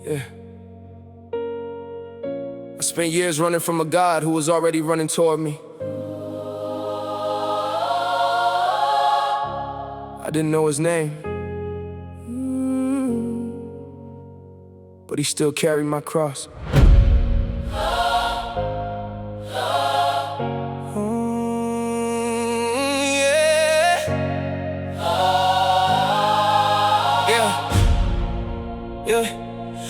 Yeah. I spent years running from a God who was already running toward me. I didn't know his name, but he still carried my cross.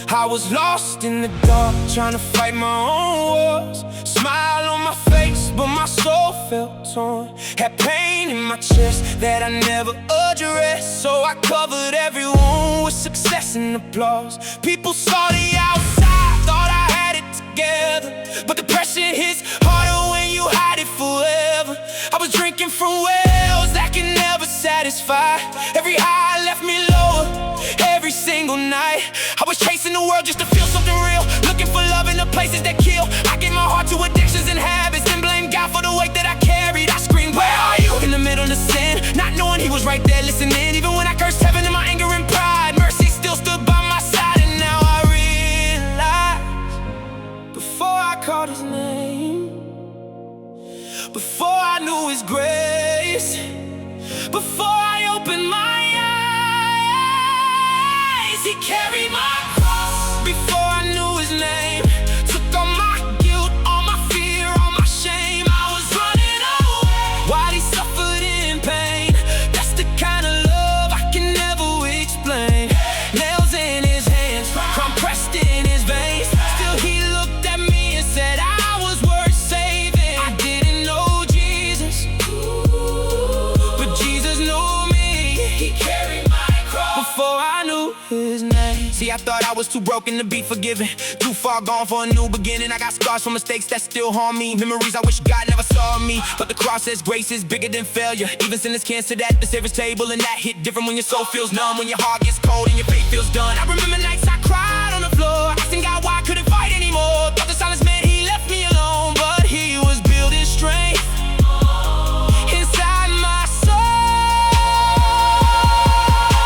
I was lost in the dark, trying to fight my own wars. Smile on my face, but my soul felt torn. Had pain in my chest that I never addressed, so I covered every wound with success and applause. People saw the outside, thought I had it together, but the pressure hits harder when you hide it forever. I was drinking from wells that can never satisfy. Every high left me lower, every single night. I was chasing the world just to feel something real, looking for love in the places that kill. I gave my heart to addictions and habits, then blamed God for the weight that I carried. I screamed, where are you? In the middle of sin, not knowing he was right there listening. Even when I cursed heaven in my anger and pride, mercy still stood by my side. And now I realize, before I called his name, before I knew his grace, before I opened my eyes, he carried my cross. Before I knew his name, took all my guilt, all my fear, all my shame. I was running away while he suffered in pain. That's the kind of love I can never explain. Nails in his hands, compressed in his veins. Still he looked at me and said I was worth saving. I didn't know Jesus, but Jesus knew me. He carried my cross before I knew his name. See, I thought I was too broken to be forgiven, too far gone for a new beginning. I got scars from mistakes that still haunt me, memories I wish God never saw me. But the cross says grace is bigger than failure. Even sinners can't sit at the Savior's table, and that hit different when your soul feels numb, when your heart gets cold and your faith feels done. I remember nights I cried on the floor, asking God why I couldn't fight anymore. Thought the silence meant he left me alone, but he was building strength inside my soul.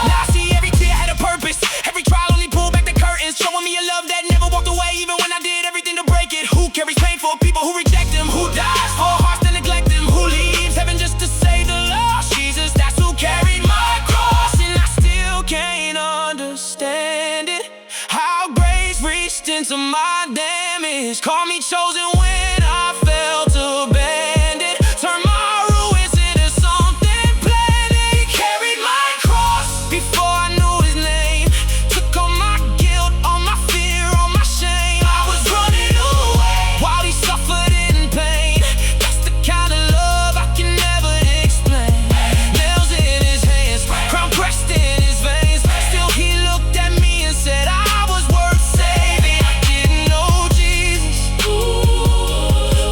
Now I see every tear had a purpose, every trial only pulled back the curtains, showing me a love that never walked away, even when I did everything to break it. Who carries pain for people who reject him? Who dies for hearts that neglect him? Who leaves heaven just to save the lost? Jesus, that's who carried my cross. And I still can't understand it, how grace reached into my damage, called me chosen when I felt abandoned, turned my ruins into something planned. He carried my cross before I knew his name, took all my guilt, all my fear, all my shame. I was running away while he suffered in pain. That's the kind of love I can never explain. Nails in his hands, crown pressed in his veins. Still he looked at me and said I was worth saving. I didn't know Jesus,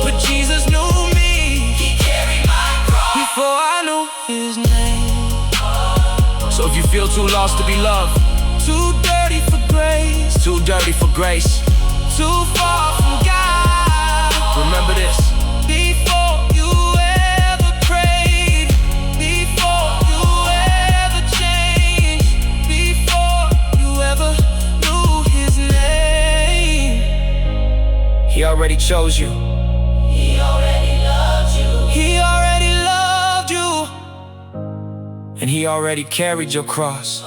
but Jesus knew me. He carried my cross before I knew his name. So if you feel too lost to be loved, too dirty for grace, too dirty for grace, too far from God, remember this: before you ever prayed, before you ever changed, before you ever knew his name, he already chose you. He already loved you. He already loved you. And he already carried your cross.